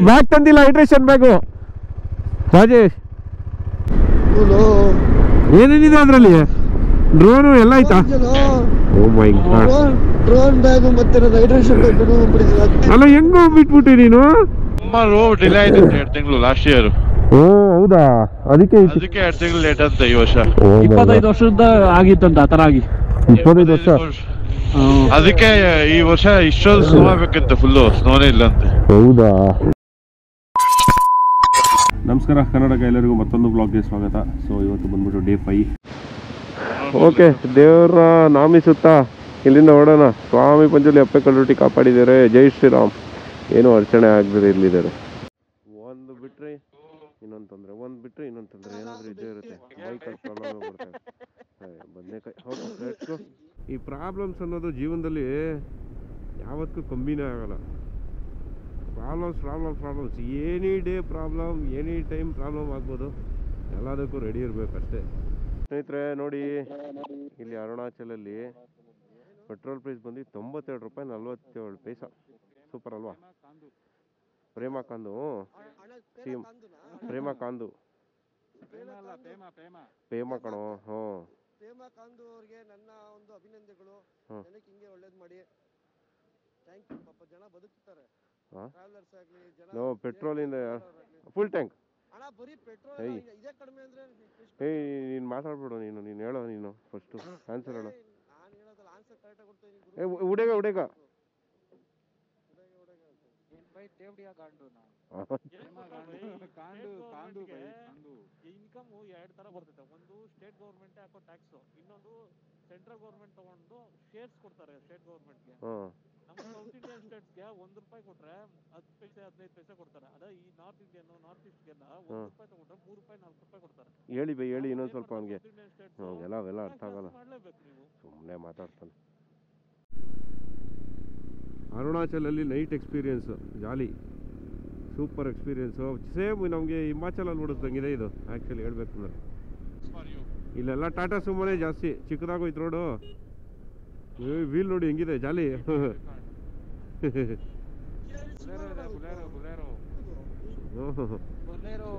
Bag ತಂದಿಲ್ಲ, hydration bag. Rajesh ಏನೇನಿದೆ ಅದ್ರಲ್ಲಿ? ಡ್ರೋನು ಎಲ್ಲ ಆಯ್ತಾ? ಓ ಮೈ ಗಾಡ್, ಡ್ರೋನ್ ಬ್ಯಾಗ್ ಮತ್ತೆ ಹೈಡ್ರೇಷನ್ ಬ್ಯಾಗ್ ಅಲ್ಲ ಹೆಂಗ ಬಿಟ್ಬಿಟ್ಟಿ ನೀನು? ಸುಮಾರು ಡಿಲೇ ಆಯ್ತು 2 ತಿಂಗಳು ಲಾಸ್ಟ್ ಇಯರ್. ಓ ಹೌದಾ, ಅದಕ್ಕೆ 2 ತಿಂಗಳು ಲೇಟ್ ಅಂತ ಈ ವರ್ಷ. 25 ವರ್ಷದ ಆಗಿತ್ತಂತ ಆ ತರ ಆಗಿ 25 ವರ್ಷ. ಅದಕ್ಕೆ ಈ ವರ್ಷ ಇಷ್ಟೊಂದು ಸ್ನೋ ಆಗ್ಬೇಕಂತ, ಫುಲ್ಲು ಸ್ನೋನೇ ಇಲ್ಲ ಅಂತೆ. ಹೌದಾ. ನಮಸ್ಕಾರ ಕನ್ನಡಕ, ಎಲ್ಲರಿಗೂ ಮತ್ತೊಂದು ಬ್ಲಾಗ್ಗೆ ಸ್ವಾಗತ. ಸೊ ಇವತ್ತು ಬಂದ್ಬಿಟ್ಟು ಡೇ 5. ಓಕೆ, ದೇವರ ನಾಮಿಸುತ್ತಾ ಇಲ್ಲಿಂದ ಹೊರಡೋಣ. ಸ್ವಾಮಿ ಪಂಜುಲಿ ಅಪ್ಪೆ ಕಲ್ಲುಟಿ ಕಾಪಾಡಿದ್ದಾರೆ. ಜೈ ಶ್ರೀರಾಮ್. ಏನೂ ಅಡಚಣೆ ಆಗದೆ ಇಲ್ಲಿದ್ದಾರೆ. ಒಂದು ಬಿಟ್ರೆ ಇನ್ನೊಂದು ತೊಂದರೆ, ಒಂದು ಬಿಟ್ರೆ ಇನ್ನೊಂದು ತೊಂದರೆ, ಏನಾದರೂ ಇದ್ದೇ ಇರುತ್ತೆ. ಬೈಕಲ್ಲಿ ಪ್ರಾಬ್ಲಮ್ ಬರ್ತವೆ. ಬದನೆಕಾಯಿ ಹೌದು. ಈ ಪ್ರಾಬ್ಲಮ್ಸ್ ಅನ್ನೋದು ಜೀವನದಲ್ಲಿ ಯಾವತ್ತೂ ಕಮ್ಮಿನೇ ಆಗಲ್ಲ. Problems any day problem, any time problem ಆಗ್ಬೋದು. ಎಲ್ಲದಕ್ಕೂ ರೆಡಿ ಇರಬೇಕಷ್ಟೇ. ಸ್ನೇಹಿತರೆ ನೋಡಿ, ಇಲ್ಲಿ ಅರುಣಾಚಲಲ್ಲಿ ಪೆಟ್ರೋಲ್ ಪ್ರೈಸ್ ಬಂದು 92 ರೂಪಾಯಿ 47 ಪೈಸಾ. ಸೂಪರ್ ಅಲ್ವಾ? ಪ್ರೇಮ ಕಾಂದು ಪ್ರೇಮ ಕಣೋ. ಹ್ಞೂ, ಪ್ರೇಮ ಕಾಂದು ಅವ್ರಿಗೆ ನನ್ನ ಒಂದು ಅಭಿನಂದನೆಗಳು. ಜನಕ್ಕೆ ಹಿಂಗೆ ಒಳ್ಳೇದು ಮಾಡಿ. Thank you. ಪಾಪ ಜನ ಬದುಕ್ತಾರೆ. ಟ್ರಾವೆಲರ್ಸ್ ಆಗಲಿ ಜನ. ನೋ ಪೆಟ್ರೋಲಿಂದ ಫುಲ್ ಟ್ಯಾಂಕ್. ಅಣ್ಣ ಬರೀ ಪೆಟ್ರೋಲ್ ಇದೇ ಕಡಿಮೆ ಅಂದ್ರೆ ನೀನು ಮಾತಾಡ್ಬಿಡು. ನೀನು ಹೇಳೋ, ನೀನು ಫಸ್ಟು ಆನ್ಸರ್ ಹೇಳೋ. ನಾನು ಹೇಳೋದಲ್ಲ, ಆನ್ಸರ್ ಕರೆಕ್ಟಾಗಿ ಕೊಡ್ತೀನಿ. ಉಡೇಗ ಇನ್ಕಮ್ 2 ತರ ಬರ್ತೈತೆ. ಒಂದು ಸ್ಟೇಟ್ ಗೌರ್ಮೆಂಟ್ ಹಾಕೋ ಟ್ಯಾಕ್ಸ್, ಇನ್ನೊಂದು ಸೆಂಟ್ರಲ್ ಗೌರ್ಮೆಂಟ್ ತಗೊಂಡು ಶೇರ್ಸ್ ಕೊಡ್ತಾರೆ ಸ್ಟೇಟ್ ಗೌರ್ಮೆಂಟ್ಗೆ. ನಮ್ಮ ಸೌತ್ ಇಂಡಿಯನ್ ಸ್ಟೇಟ್ಸ್ಗೆ 1 ರೂಪಾಯಿ ಕೊಟ್ರೆ 10 ಪೈಸೆ 15 ಪೈಸೆ ಕೊಡ್ತಾರೆ. ಅದೇ ಈ ನಾರ್ತ್ ಇಂಡಿಯನ್ ನಾರ್ತ್ ಈಸ್ಟ್ಗೆಲ್ಲ 1 ರೂಪಾಯಿ ತಗೊಂಡ್ರೆ 3 ರೂಪಾಯಿ 4 ರೂಪಾಯಿ ಕೊಡ್ತಾರೆ. ಹೇಳಿ ಇನ್ನೊಂದು ಸ್ವಲ್ಪ ಅವನಿಗೆ. ಅವೆಲ್ಲ ಅರ್ಥ ಆಗಲ್ಲ, ಸುಮ್ಮನೆ ಮಾತಾಡ್ತಾನೆ. ಅರುಣಾಚಲಲ್ಲಿ ನೈಟ್ ಎಕ್ಸ್ಪೀರಿಯನ್ಸು ಜಾಲಿ, ಸೂಪರ್ ಎಕ್ಸ್ಪೀರಿಯನ್ಸು. ಸೇಮ್ ನಮಗೆ ಹಿಮಾಚಲಲ್ಲಿ ನೋಡಿದಂಗಿದೆ ಇದು. ಆ್ಯಕ್ಚುಲಿ ಹೇಳ್ಬೇಕು ಅಂದರೆ ಇಲ್ಲೆಲ್ಲ ಟಾಟಾ ಸುಮ್ಮನೆ ಜಾಸ್ತಿ. ಚಿಕ್ಕದಾಗೋಯ್ತು ರೋಡು. ವೀಲ್ ನೋಡಿ ಹೆಂಗಿದೆ, ಜಾಲಿ.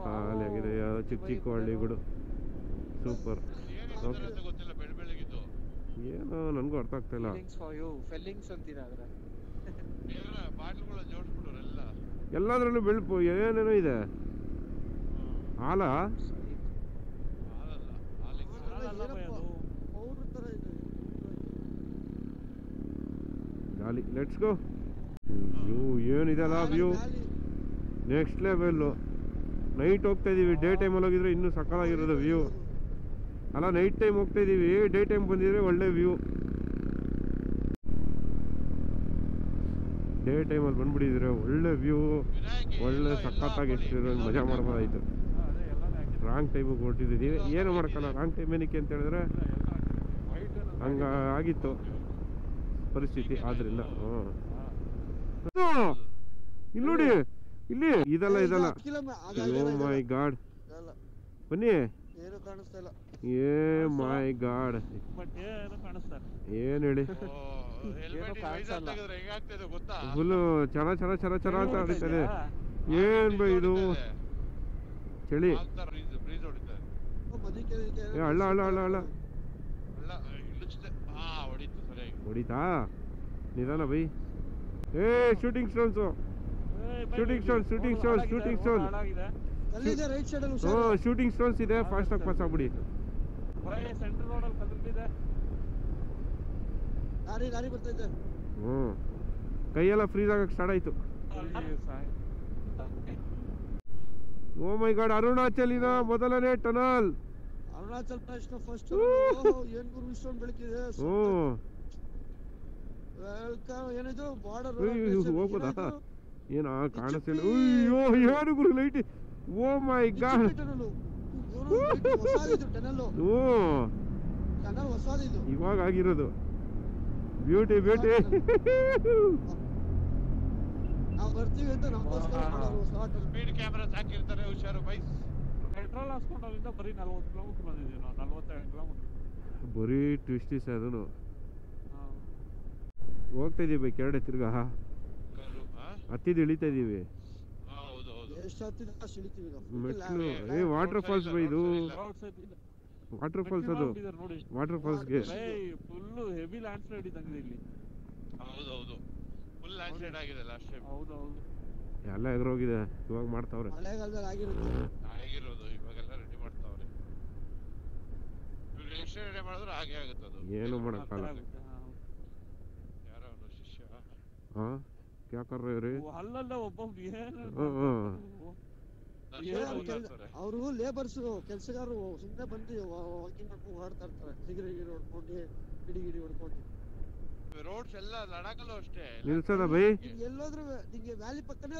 ಹಾಲಿ ಆಗಿದೆ, ಚಿಕ್ಕ ಹಳ್ಳಿಗಳು. ಸೂಪರ್. ಓಕೆ, ಏನೋ ನನಗೂ ಅರ್ಥ ಆಗ್ತಾ ಇಲ್ಲ. ಎಲ್ಲದರಲ್ಲೂ ಬೆಳಪು ಏನೇನೋ ಇದೆ. ಹಾಲ ಜಾಲಿ. Let's go. ವ್ಯೂ ಏನಿದೆಲ್ಲ, ವ್ಯೂ ನೆಕ್ಸ್ಟ್ ಲೆವೆಲ್ಲು. ನೈಟ್ ಹೋಗ್ತಾ ಇದೀವಿ. ಡೇ ಟೈಮಲ್ಲಿ ಹೋಗಿದ್ರೆ ಇನ್ನೂ ಸಕ್ಕತ್ತಾಗಿರೋದು ವ್ಯೂ. ಅಲ್ಲ, ನೈಟ್ ಟೈಮ್ ಹೋಗ್ತಾ ಇದೀವಿ, ಡೇ ಟೈಮ್ ಬಂದಿದ್ರೆ ಒಳ್ಳೆ ವ್ಯೂ. ಡೇ ಟೈಮಲ್ಲಿ ಬಂದ್ಬಿಟ್ಟಿದ್ರೆ ಒಳ್ಳೆ ವ್ಯೂ, ಒಳ್ಳೆ ಸಖತ್ತಾಗಿ ಎಷ್ಟು ಮಜಾ ಮಾಡ್ಬೋದಾಯ್ತು. ರಾಂಗ್ ಟೈಮಿಗೆ ಹೊರಟಿದ್ದೀವಿ, ಏನು ಮಾಡೋಕ್ಕಲ್ಲ. ರಾಂಗ್ ಟೈಮ್ ಏನಕ್ಕೆ ಅಂತ ಹೇಳಿದ್ರೆ ಹಂಗ ಆಗಿತ್ತು ಪರಿಸ್ಥಿತಿ. ಆದ್ರಿಂದ ಇಲ್ಲಿ ನೋಡಿ, ಇಲ್ಲಿ ಇದಲ್ಲ. ಓ ಮೈ ಗಾಡ್, ಬನ್ನಿ. ಏ ಮೈ ಗಾಡ್, ಏನ್ ಹೇಳಿ, ಫುಲ್ಲು ಚರ ಅಂತ ಹೊಡಿತಾರೆ. ಏನ್ ಬೈ ಇದು ಚಳಿ. ಹಳ್ಳ ಹೊಡಿತಾ ನಿಧಾನ ಬೈ. ಶೂಟಿಂಗ್ ಸ್ಟೋನ್ಸ್ ಇದೆ. ಫಾಸ್ಟ್ ಆಗಿ ಪಾಸ್ ಆಗ್ಬಿಡಿ. ಕೈಯೆಲ್ಲ ಫ್ರೀಸ್ ಆಗಕ್ಕೆ ಸ್ಟಾರ್ಟ್ ಆಯ್ತು. ಓ ಮೈ ಗಾಡ್, ಅರುಣಾಚಲಿನ ಮೊದಲನೇ ಟನಲ್. ಅರುಣಾಚಲ್ ಪ್ರದೇಶ ಫಸ್ಟ್ ಬೆಳಕಿದೆ. ಏನಿದು ಬಾರ್ಡರ್ ಹೋಗ್ಬೋದಾ? ಏನ ಕಾಣಿಸ್ತಿಲ್ಲ. ಅಯ್ಯೋ ಏನು ಗುರು ಲೈಟ್. ಓ ಮೈ ಗಾಡ್, ಇವಾಗ ಆಗಿರೋದು. ಬ್ಯೂಟಿ ಬರ್ತೀವಿ ಅಂತ ಸ್ಪೀಡ್ ಕ್ಯಾಮೆರಾ ಹಾಕಿರ್ತಾರೆ, ಹುಷಾರು ಬೈ. ಪೆಟ್ರೋಲ್ ಹಾಸ್ಕೊಂಡು ಅಲ್ಲಿಂದ ಬರೀ 40 ಕಿಲೋಮೀಟರ್ ಬಂದಿದ್ದೀವಿ ನಾವು. 45 ಕಿಲೋಮೀಟರ್ ಬರೀ ಟ್ವಿಸ್ಟಿಸ್. ಅದನ್ನು ಹೋಗ್ತಾ ಇದೀವಿ ಕೆರಡೆ ತಿರ್ಗಾ ಹತ್ತಿದ್ದು ಇಳಿತಾ ಇದೀವಿ. ಎಷ್ಟು ಹತ್ತಿದ ಅಷ್ಟು ಇಳಿತೀವಿ ಈಗ. ಮೆಟ್ಲು ವಾಟರ್ ಫಾಲ್ಸ್ ಬೈ ಇದು ವಾಟರ್ ಫಾಲ್ಸ್ ಅದು ವಾಟರ್ ಫಾಲ್ಸ್ಗೆ ಫುಲ್ ಹೆವಿ ಲ್ಯಾಂಡ್ ಸ್ಲೈಡ್ ಇದ್ದಂಗಿದೆ ಇಲ್ಲಿ. ಹೌದೌದು ಫುಲ್ ಲ್ಯಾಂಡ್ ಸ್ಲೈಡ್ ಆಗಿದೆ ಲಾಸ್ಟ್ ಟೈಮ್. ಹೌದೌದು ಎಲ್ಲ ಎಗರೋಗಿದೆ. ಇವಾಗ ಮಾಡ್ತಾವ್ರೆ ಮಳೆಗಾಲದಲ್ಲಿ ಆಗಿರೋದು ಇವಾಗೆಲ್ಲ ರೆಡಿ ಮಾಡ್ತಾವ್ರೆ. ಇವ್ರು ಎಷ್ಟು ರೆಡಿ ಮಾಡಿದ್ರು ಹಾಗೆ ಆಗುತ್ತೆ ಅದು. ಏನು ಮಾಡಕ್ಕಲ್ಲ. ಯಾರೋ ಅವನು ಶಿಷ್ಯ ಹಾ ಕ್ಯಾ ಕರ್ ರಹೆ ರೇ ಅಲ್ಲಲ್ಲ ಒಬ್ಬ ಏನು ಅವರು ಲೇಬರ್ಸ್ ಕೆಲಸಗಾರರು ಸುಮ್ಮನೆ ಬಂದು ವಾಕಿಂಗ್ ಮಾಡ್ಕೊಂಡು ಓಡಾಡ್ತಾ ಇರ್ತಾರೆ. ಸಿಗರೇಟ್ ಹೊಡ್ಕೊಂಡು ಗಿಡಿ ಹೊಡ್ಕೊಂಡು. ರೋಡ್ಸ್ ಎಲ್ಲ ಲಡಾಖಲ್ಲೂ ಅಷ್ಟೇ ನಿಲ್ಸದ ಬೈ ಎಲ್ಲೋದ್ರೂ ನಿಂಗೆ ವ್ಯಾಲಿ ಪಕ್ಕನೇ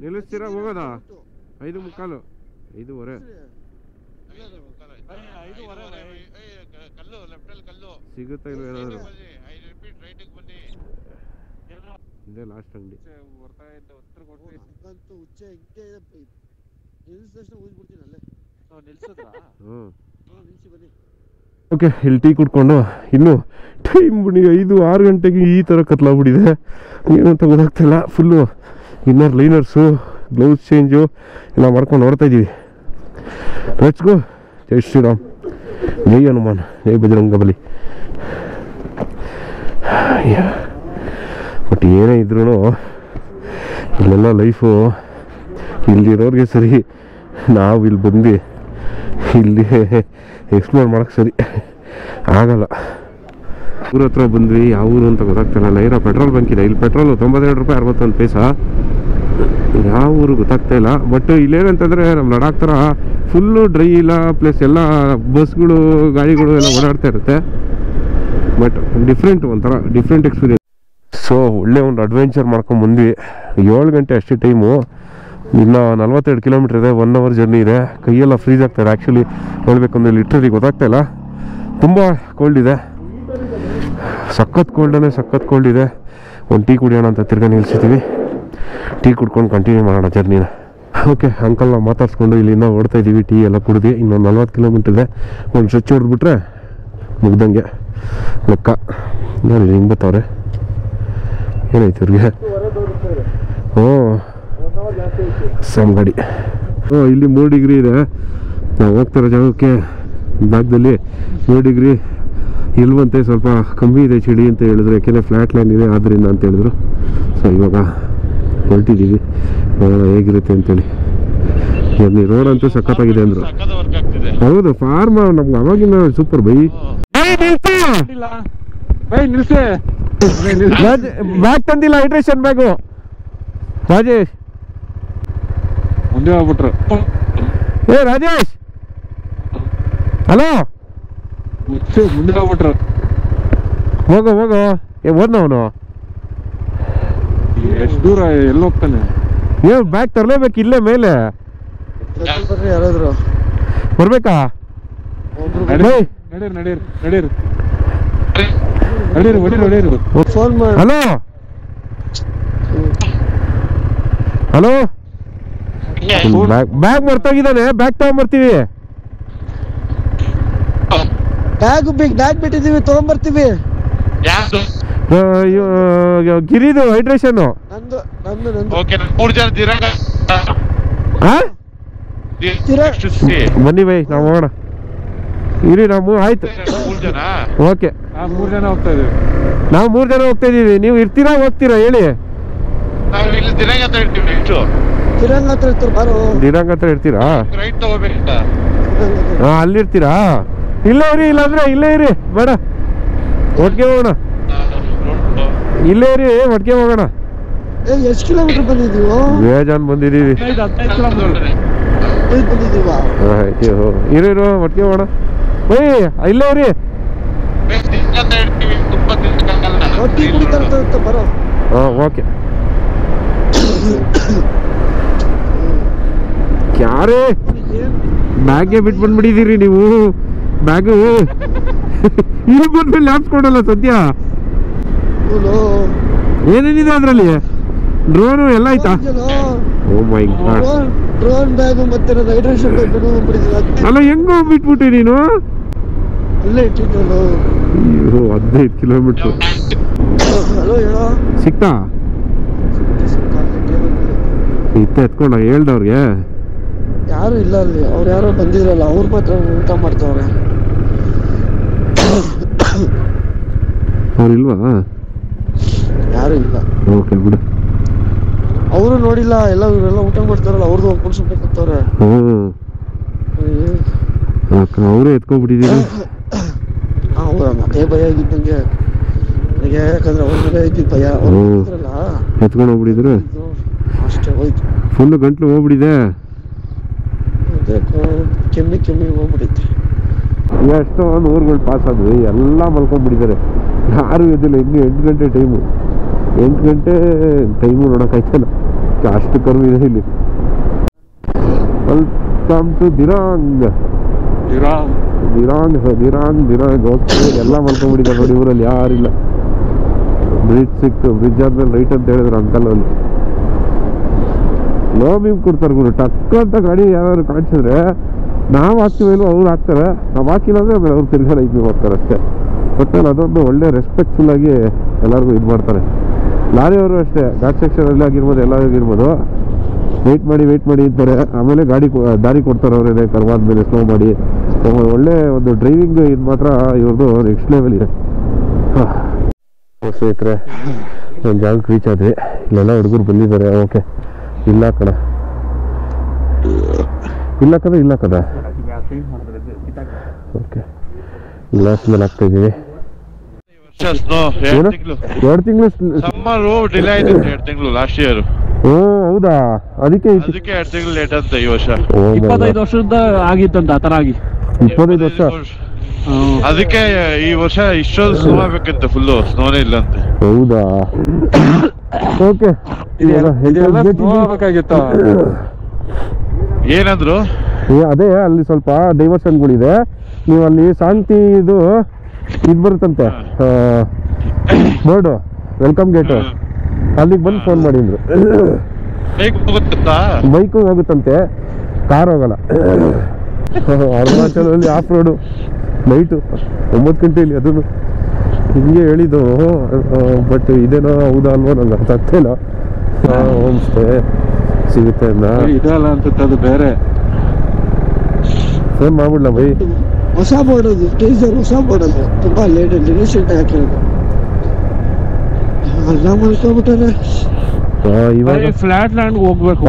ನಿಲ್ಲಿಸ್ತೀರಾ ಹೋಗೋದಾ? 5:45 5:15 ಕಲ್ಲು ಲೆಫ್ಟ್ ಅಲ್ಲಿ ಕಲ್ಲು ಸಿಗುತ್ತಾ ಇಲ್ಲ ಏನಾದ್ರು? ಐ ರಿಪೀಟ್ ರೈಟಿಗೆ ಬನ್ನಿ. ಇದೇ ಲಾಸ್ಟ್ ಅಂಗಡಿ. ಅಂತೂ ಹುಚ್ಚೆ ಹಿಂಗೆ ನಿಲ್ಸಿದ ತಕ್ಷಣ ಹೋಗ್ಬಿಡ್ತೀನಿ ಅಲ್ಲೇ. ನಿಲ್ಸಿದ್ರಾ? ನಿಲ್ಸಿ ಬನ್ನಿ. ಓಕೆ ಇಲ್ಲಿ ಟೀ ಕುಡ್ಕೊಂಡು ಇನ್ನು ಟೈಮ್ 5-6 ಗಂಟೆಗೆ ಈ ಥರ ಕತ್ಲಾಗ್ಬಿಟ್ಟಿದೆ. ಏನು ಅಂತ ಗೊತ್ತಾಗ್ತಿಲ್ಲ. Full inner liners gloves change ಎಲ್ಲ ಮಾಡ್ಕೊಂಡು ನೋಡ್ತಾ ಇದ್ದೀವಿ. Let's go. ಜೈ ಶ್ರೀರಾಮ್, ಜೈ ಹನುಮಾನ್, ಜೈ ಬಜರಂಗಬಲಿ. ಬಟ್ ಏನೇ ಇದ್ರೂ ಇಲ್ಲೆಲ್ಲ ಲೈಫು ಇಲ್ಲಿರೋರಿಗೆ ಸರಿ, ನಾವು ಇಲ್ಲಿ ಬಂದು ಇಲ್ಲಿ ಎಕ್ಸ್ಪ್ಲೋರ್ ಮಾಡೋಕ್ಕೆ ಸರಿ ಆಗಲ್ಲ. ಊರ ಹತ್ರ ಬಂದ್ವಿ. ಯಾವ ಊರು ಅಂತ ಗೊತ್ತಾಗ್ತಿಲ್ಲ. ಲೈರಾ ಪೆಟ್ರೋಲ್ ಬಂಕ್ ಇದೆ. ಇಲ್ಲಿ ಪೆಟ್ರೋಲು 92 ರೂಪಾಯಿ 61 ಪೈಸಾ. ಯಾವ ಊರು ಗೊತ್ತಾಗ್ತಾ ಇಲ್ಲ. ಬಟ್ ಇಲ್ಲೇನಂತಂದರೆ ನಮ್ಮ ಲಡಾಖ್ ಥರ ಫುಲ್ಲು ಡ್ರೈ ಇಲ್ಲ. ಪ್ಲಸ್ ಎಲ್ಲ ಬಸ್ಗಳು ಗಾಡಿಗಳು ಎಲ್ಲ ಓಡಾಡ್ತಾ ಇರುತ್ತೆ. ಬಟ್ ಡಿಫ್ರೆಂಟ್, ಒಂಥರ ಡಿಫ್ರೆಂಟ್ ಎಕ್ಸ್ಪೀರಿಯನ್ಸ್. ಸೊ ಒಳ್ಳೆ ಒಂದು ಅಡ್ವೆಂಚರ್ ಮಾಡ್ಕೊಂಡು ಬಂದ್ವಿ. 7 ಗಂಟೆ ಅಷ್ಟೇ ಟೈಮು. ಇನ್ನು 42 ಕಿಲೋಮೀಟ್ರ್ ಇದೆ. 1 ಅವರ್ ಜರ್ನಿ ಇದೆ. ಕೈಯೆಲ್ಲ ಫ್ರೀಸ್ ಆಗ್ತಾಯಿದೆ. ಆ್ಯಕ್ಚುಲಿ ನೋಡಬೇಕಂದ್ರೆ ಲಿಟ್ರಲಿ ಗೊತ್ತಾಗ್ತಾ ಇಲ್ಲ. ತುಂಬ ಕೋಲ್ಡ್ ಇದೆ. ಸಖತ್ ಕೋಲ್ಡ್ ಇದೆ. ಒಂದು ಟೀ ಕುಡಿಯೋಣ ಅಂತ ತಿರ್ಗಾ ನಿಲ್ಸಿದ್ದೀವಿ. ಟೀ ಕುಡ್ಕೊಂಡು ಕಂಟಿನ್ಯೂ ಮಾಡೋಣ ಜರ್ನಿನ. ಓಕೆ, ಅಂಕಲ್ನ ಮಾತಾಡ್ಸ್ಕೊಂಡು ಇಲ್ಲಿಂದ ಓಡ್ತಾ ಇದ್ದೀವಿ. ಟೀ ಎಲ್ಲ ಕುಡಿದು ಇನ್ನೊಂದು 40 ಕಿಲೋಮೀಟ್ರ್ ಇದೆ. ಒಂದು ಸ್ಟ್ರೆಚ್ ಹೊಡೆದ್ಬಿಟ್ರೆ ಮುಗ್ದಂಗೆ ಲೆಕ್ಕ. ನಾನು ಹಿಂಗೆ ಬತ್ತವ್ರೆ. ಏನಾಯ್ತು ಇವ್ರಿಗೆ? ಸೇಮ್ ಗಾಡಿ. ಇಲ್ಲಿ 3 ಡಿಗ್ರಿ ಇದೆ. ನಾವು ಹೋಗ್ತಿರೋ ಜಾಗಕ್ಕೆ ಭಾಗದಲ್ಲಿ 3 ಡಿಗ್ರಿ ಇಲ್ವಂತೆ. ಸ್ವಲ್ಪ ಕಮ್ಮಿ ಇದೆ ಚಳಿ ಅಂತ ಹೇಳಿದ್ರು. ಯಾಕೆಂದರೆ ಫ್ಲ್ಯಾಟ್ ಲೈನ್ ಇದೆ ಆದ್ದರಿಂದ ಅಂತ ಹೇಳಿದ್ರು. ಸೊ ಇವಾಗ ಹೊರಟಿದ್ದೀವಿ, ನೋಡೋಣ ಹೇಗಿರುತ್ತೆ ಅಂತೇಳಿ. ಜರ್ನಿ ರೋಡ್ ಅಂತೂ ಸಖತ್ತಾಗಿದೆ ಅಂದರು. ಹೌದು, ಫಾರ್ಮ್ ನಮ್ಗೆ ಅವಾಗಿನ ಸೂಪರ್. ಬೈ ಬ್ಯಾಗ್ ತಂದಿಲ್ಲ, ಹೈಡ್ರೇಷನ್ ಬ್ಯಾಗು. ರಾಜೇಶ್ ಮುಂದೆ ಹೋಗ್ಬಿಟ್ರು. ರಾಜೇಶ್ ಹಲೋ, ಮುಂದೆ ಹೋಗ್ಬಿಟ್ರು. ಹೋಗೋ ಓದ್ನವನು ಎಷ್ಟು ದೂರ ಎಲ್ಲಿ ಹೋಗ್ತಾನೆ? ಬ್ಯಾಗ್ ತರಲೇಬೇಕು. ಇಲ್ಲೇ ಮೇಲೆ ಯಾರಾದ್ರು ಬರ್ಬೇಕಾ? ಫೋನ್ ಮಾಡಿ. ಹಲೋ ಬ್ಯಾಗ್ ಮರ್ತೋಗಿದ್ದಾನೆ. ಬ್ಯಾಗ್ ತಗೊಂಡ್ಬರ್ತೀವಿ. ಬ್ಯಾಗ್ ಬಿಟ್ಟಿದೀವಿ, ತಗೊಂಡ್ಬರ್ತೀವಿ. ಗಿರಿದು ಹೈಡ್ರೇಷನ್. ನಂದು ಬನ್ನಿ ಬೈ, ನಾವು ಹೋಗೋಣ. ಇರಿ, ನಾವು ಆಯ್ತು. ಓಕೆ, 3 ಜನ ಹೋಗ್ತಾ ಇದೀವಿ. ನಾವು 3 ಜನ ಹೋಗ್ತಾ ಇದೀವಿ. ನೀವು ಇರ್ತೀರಾ ಹೋಗ್ತೀರಾ ಹೇಳಿ? ದಿರಂಗ್ ಹತ್ರ ಇರ್ತೀರಾ? ಹಾ, ಅಲ್ಲಿರ್ತೀರಾ? ಇಲ್ಲೇ ಇರಿ, ಇಲ್ಲಾಂದ್ರೆ ಇಲ್ಲೇ ಇರಿ. ಬೇಡ, ಒಟ್ಟಿಗೆ ಹೋಗೋಣ. ಇಲ್ಲೇ ಇರಿ, ಒಟ್ಟಿಗೆ ಹೋಗೋಣ. ಎಷ್ಟು ಕಿಲೋಮೀಟರ್ ಬಂದಿದ್ದೀವಿ? ಬೇಜಾನ್ ಬಂದಿದ್ದೀವಿ. ಇರೋ ಒಟ್ಟಿಗೆ ಹೋಗೋಣ. ಓಯ್, ಇಲ್ಲೇ ಇರಿ. ಹಾಂ, ಓಕೆ. ಯಾರೇ ಬ್ಯಾಗ್ಗೆ ಬಿಟ್ಟು ಬಂದ್ಬಿಟ್ಟಿದ್ದೀರಿ ನೀವು. ಬ್ಯಾಗು ಇಲ್ಲಿ ಬಂದ್ಮೇಲೆ ಲ್ಯಾಪ್ಸ್ ಕೊಡಲ್ಲ ಸದ್ಯ. ಏನೇನಿದೆ ಅದರಲ್ಲಿ? ಡ್ರೋನು ಎಲ್ಲ ಆಯ್ತಾ? ಓ ಮೈ ಗಾಡ್. ಡ್ರೋನ್ ಬ್ಯಾಗ್ ಮತ್ತೆ ಹೈಡ್ರೇಷನ್ ಬ್ಯಾಗ್ ಅಲ್ಲ, ಹೆಂಗ ಬಿಟ್ಬಿಟ್ಟಿ ನೀನು? ಇಲ್ಲೇ ಇಟ್ಟಿದ್ದಲ್ಲ. 15 ಕಿಲೋಮೀಟ್ರು. ಹಲೋ ಹೇಳೋ. ಸಿಕ್ತಾ ಇತ್ತೆ ಎತ್ಕೊಂಡ ಹೇಳ್ದವ್ರಿಗೆ? ಯಾರು ಇಲ್ಲ ಅಲ್ಲಿ, ಅವ್ರು ಯಾರೋ ಬಂದಿದ್ರಲ್ಲ, ಅವ್ರು ಮಾತ್ರ ಊಟ ಮಾಡ್ತಾವ್ರೆ. ಅವ್ರು ಇಲ್ವಾ? ಯಾರು ಇಲ್ಲ. ಓಕೆ ಬಿಡು. ಅವರು ನೋಡಿಲ್ಲ, ಎಲ್ಲ ಇವರೆಲ್ಲ ಊಟ ಮಾಡ್ತಾರಲ್ಲ, ಅವ್ರದ್ದು ಹೋಗ್ಕೊಂಡು ಸುಮ್ಮನೆ ಕೂತವ್ರೆ. ಅವರೇ ಎತ್ಕೊಂಡ್ಬಿಟ್ಟಿದ್ದೀರಿ. ಅವ್ರ ಅದೇ ಭಯ ಆಗಿದ್ದಂಗೆ ನನಗೆ, ಯಾಕಂದ್ರೆ ಅವ್ರ ಮನೆ ಇದ್ದಿದ್ದು ಭಯ. ಅವ್ರಲ್ಲ ಎತ್ಕೊಂಡು ಹೋಗ್ಬಿಟ್ಟಿದ್ರು ಅಷ್ಟೇ, ಹೋಯ್ತು. ಫುಲ್ ಗಂಟ್ಲು ಹೋಗ್ಬಿಟ್ಟಿದೆ. ಅದೇ ಕೆಮ್ಮಿ ಹೋಗ್ಬಿಟ್ಟಿತ್ತು. ಎಷ್ಟೋ ಊರುಗಳು ಪಾಸ್ ಆದ್ವಿ, ಎಲ್ಲ ಮಲ್ಕೊಂಡ್ಬಿಟ್ಟಿದ್ದಾರೆ, ಯಾರು ಇದ್ದಿಲ್ಲ. ಇನ್ನು 8 ಗಂಟೆ ಟೈಮು, 8 ಗಂಟೆ ಟೈಮು ನೋಡೋಕ್ಕಾಯ್ತಲ್ಲ, ಅಷ್ಟು ಕರ್ವ್ ಇದೆ ಇಲ್ಲಿ. Welcome to Dirang. ಹೋಗ್ತೀವಿ, ಎಲ್ಲ ಮಲ್ಕೊಂಡ್ಬಿಟ್ಟಿದ್ದಾರೆ ನೋಡಿ. ಊರಲ್ಲಿ ಯಾರಿಲ್ಲ. ಬ್ರಿಡ್ಜ್ ಸಿಕ್ತು, ಬ್ರಿಡ್ಜ್ ಆದ್ಮೇಲೆ ರೈಟ್ ಅಂತ ಹೇಳಿದ್ರು ಅಂಕಲ್. ಅಲ್ಲಿ ಲೋ ಬೀಮ್ ಕೊಡ್ತಾರೆ ಗುರು. ಟಕ್ ಅಂತ ಗಾಡಿ ಯಾವ್ದಾದ್ರು ಕಾಣಿಸಿದ್ರೆ ನಾವು ಹಾಕ್ತೀವಿ, ಅವ್ರು ಹಾಕ್ತಾರೆ. ನಾವು ಹಾಕಿಲ್ಲ ಅಂದ್ರೆ ಆಮೇಲೆ ಅವ್ರು ತಿರ್ಗಾ ರೈಟ್ ಬೀಮ್ ಹೋಗ್ತಾರೆ ಅಷ್ಟೇ. ಒಟ್ಟಲ್ಲಿ ಅದೊಂದು ಒಳ್ಳೆ ರೆಸ್ಪೆಕ್ಟ್ಫುಲ್ ಆಗಿ ಎಲ್ಲರಿಗೂ ಇದು ಮಾಡ್ತಾರೆ. ಲಾರಿಯವರು ಅಷ್ಟೇ, ಘಾಟ್ ಸೆಕ್ಷನಲ್ಲಿ ಆಗಿರ್ಬೋದು, ಎಲ್ಲ ಆಗಿರ್ಬೋದು, ವೆಯ್ಟ್ ಮಾಡಿ ಅಂತಾರೆ. ಆಮೇಲೆ ದಾರಿ ಕೊಡ್ತಾರೆ ಅವರೇನೆ, ಕರ್ವಾದ ಮೇಲೆ ಸ್ಲೋ ಮಾಡಿ. ಒಳ್ಳೆ ಒಂದು ಡ್ರೈವಿಂಗ್ ಇದು ಮಾತ್ರ ಇವ್ರದ್ದು ನೆಕ್ಸ್ಟ್ ಲೆವೆಲ್ ಇದೆ. ಸ್ನೇಹಿತರೆ, ಒಂದು ಜಾಗಕ್ಕೆ ರೀಚ್ ಆದ್ವಿ. ಇಲ್ಲೆಲ್ಲ ಹುಡುಗರು ಬಂದಿದ್ದಾರೆ. ಓಕೆ, ಇಲ್ಲ ಕದ ಓಕೆ, ಗ್ಲಾಸ್ ಮೇಲೆ ಹಾಕ್ತಾ ಇದ್ದೀವಿ. 2 ತಿಂಗಳು 2 ತಿಂಗಳು ಸಮ್ಮರು ಡಿಲೇ ಆಯ್ತು. 2 ತಿಂಗಳು ಲಾಸ್ಟ್ ಇಯರ್. ಓ ಹೌದಾ? ಅದಕ್ಕೆ 2 ತಿಂಗಳು ಲೇಟ್ ಅಂತ ಈ ವರ್ಷ. 25 ವರ್ಷದ ಆಗಿತ್ತಂತ ಆ ತರ ಆಗಿ. 25 ವರ್ಷ. ಅದಕ್ಕೆ ಈ ವರ್ಷ ಇಷ್ಟೊಂದು ಸ್ನೋ ಆಗ್ಬೇಕಂತ, ಫುಲ್ಲು ಸ್ನೋನೇ ಇಲ್ಲ ಅಂತೆ. ಹೌದಾ? ಓಕೆ, ಏನಂದ್ರು? ಅದೇ ಅಲ್ಲಿ ಸ್ವಲ್ಪ ಡೈವರ್ಷನ್ಗಳಿದೆ. ನೀವು ಅಲ್ಲಿ ಶಾಂತಿ ಇದು ಬರುತ್ತಂತೆ, ಬೋರ್ಡು ವೆಲ್ಕಮ್ ಗೇಟು, ಅಲ್ಲಿಗೆ ಬಂದು ಫೋನ್ ಮಾಡಿದ್ರು. ಬೈಕು ಹೋಗುತ್ತಂತೆ, ಕಾರ್ ಹೋಗಲ್ಲ. ಅರುಣಾಚಲದಲ್ಲಿ ಆಫ್ ರೋಡು ನೈಟು 9 ಗಂಟೆಯಲ್ಲಿ. ಅದನ್ನು ಹಿಂಗೆ ಹೇಳಿದ್ದು, ಬಟ್ ಇದೇನೋ ಹೌದಾ ಅಲ್ವೋ ನಂಗೆ ಅರ್ಥ ಆಗ್ತಾಯಿಲ್ಲ. ಹೋಮ್ ಸ್ಟೇ ಸಿಗುತ್ತೆ ಇದಲ್ಲ ಅನ್ಸುತ್ತೆ, ಅದು ಬೇರೆ. ಫೋನ್ ಮಾಡ್ಬಿಡ್ಲ ಬೈ? ಹೊಸ ಬೋರ್ಡ್ ಅದು, ಟೀಸರ್ ಹೊಸ ಬೋರ್ಡ್ ಅದು, ತುಂಬಾ ಲೇಟ್ ರೀಸೆಂಟ್ ಹಾಕಿರೋದು. ಎಲ್ಲ ಮಾಡ್ಕೊಬಿಟ್ಟಾರೆ. ಇವಾಗ ಫ್ಲಾಟ್ ಲ್ಯಾಂಡ್ ಹೋಗ್ಬೇಕು.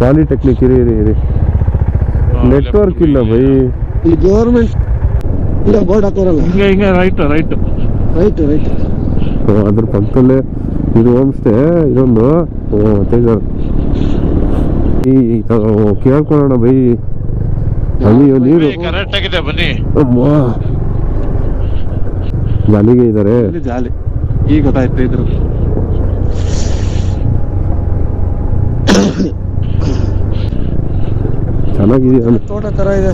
ಪಾಲಿಟೆಕ್ನಿಕ್ ಇರಿ. ನೆಟ್ವರ್ಕ್ ಇಲ್ಲ ಬೈ. ಈ ಗವರ್ಮೆಂಟ್ ಇಲ್ಲ ಬೋರ್ಡ್ ಹಾಕೋರಲ್ಲ, ಹಿಂಗೆ ರೈಟ್ ಅದ್ರ ಪಕ್ಕದಲ್ಲೇ ಇದು ಹೋಮ್ ಸ್ಟೇ. ಇದೊಂದು ಟೈಗರ್ ಕೇಳ್ಕೊಳ್ಳೋಣ ಬೈ. ಅಯ್ಯೋ ನೀರು ಕರೆಕ್ಟ್ ಆಗಿದೆ, ಬನ್ನಿ. ಜಾಲಿಗೆ ಇದ್ದಾರೆ. ಜಾಲಿ ಈಗ ಗೊತ್ತಾಯ್ತು ಇದ್ರು. ಚೆನ್ನಾಗಿದೆಯಾ? ತೋಟ ತರ ಇದೆ,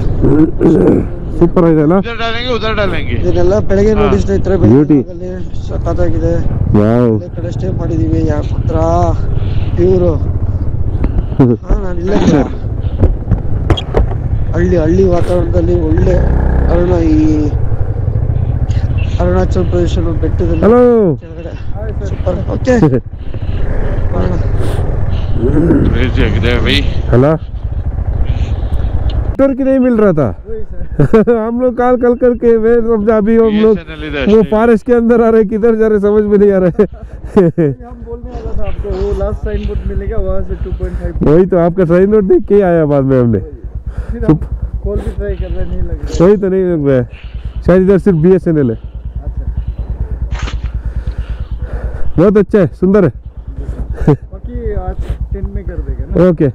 ಸೂಪರ್ ಇದೆ ಅಲ್ಲ? ಇದನ್ನೆಲ್ಲ ಬೆಳಗ್ಗೆ ನೋಡಿ ಸ್ನೇಹಿತರೆ. ಬ್ಯೂಟಿ ಸಖತ್ತಾಗಿದೆ. ಕಡೆ ಸ್ಟೇ ಮಾಡಿದೀವಿ. ಯಾಕಂದ್ರ ಇವರು ನಾನು ಇಲ್ಲ, ಹಳ್ಳಿ ವಾತಾವರಣದಲ್ಲಿ ಒಳ್ಳೆ ಅರುಣಾಚಲ್ ಪ್ರದೇಶ ಬೆಟ್ಟದಲ್ಲಿ ಕೆಳಗಡೆ ಸೂಪರ್. ಓಕೆ हेलो नेटवर्क नहीं मिल रहा था। हम लोग कॉल करके वे समझा अभी हम लोग वो फॉरेस्ट के अंदर आ रहे, किधर जा रहे समझ में नहीं आ रहे। हम बोलने वाला था आपको, वो लास्ट साइन बोर्ड मिलेगा वहाँ से 2.5। वही तो आपका साइन बोर्ड देख के आया बाद में हमने। कॉल भी ट्राई कर रहे, नहीं लग रहा। वही तो नहीं लग रहा है, शायद इधर सिर्फ BSNL है। बहुत अच्छा है, सुंदर है। बाकी आज 10 में कर देगा ना। ओके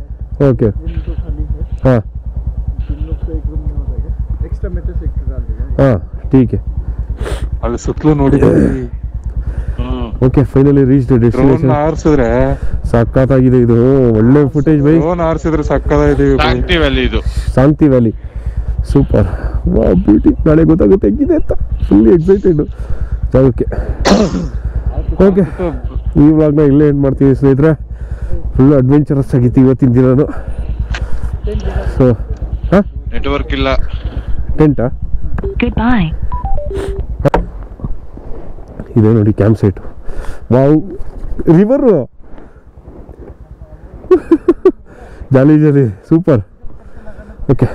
ओके रूम तो खाली है। हाँ 3 लोग तो एक रूम में हो जाएगा। एक्स्ट्रा मैट्रेस एक डाल देगा। हाँ ठीक है। ಅಲ್ಲಿ ಸುತ್ತಲೂ ನೋಡಿ ಓಕೆ ಫೈನಲಿ ರೀಚ್ ಡೆಸ್ಟಿನೇಷನ್. ಆರಿಸಿದ್ರೆ ಸಕ್ಕತ್ತಾಗಿದೆ ಇದು, ಒಳ್ಳೆ ಫುಟೇಜ್ ಬೈ. ಡ್ರೋನ್ ಆರಿಸಿದ್ರೆ ಸಕ್ಕತ್ತಾಗಿದೆ. ಶಾಂತಿ ವ್ಯಾಲಿ ಇದು, ಶಾಂತಿ ವ್ಯಾಲಿ ಸೂಪರ್. ವಾ ಬ್ಯೂಟಿ. ನಾಳೆ ಗೊತ್ತಾಗುತ್ತೆ ಹೆಂಗಿದೆ ಅಂತ. ಫುಲ್ಲಿ ಎಕ್ಸೈಟೆಡ್ ಜಾಗಕ್ಕೆ. ಓಕೆ ಈ ವ್ಲಾಗ್ನ ಇಲ್ಲೇ ಎಂಡ್ ಮಾಡ್ತೀವಿ ಸ್ನೇಹಿತರೆ. ಫುಲ್ ಅಡ್ವೆಂಚರಸ್ ಆಗಿತ್ತು ಇವತ್ತಿನ ದಿನನು. ಸೊ ಹಾಂ ನೆಟ್ವರ್ಕ್ ಇಲ್ಲ. ಟೆಂಟಾ Goodbye. ಇದೆ ನೋಡಿ ಕ್ಯಾಂಪ್ ಸೈಟು. ವಾವ್, ರಿವರು ಜಾಲಿ ಜಾಲಿ, ಸೂಪರ್. ಓಕೆ.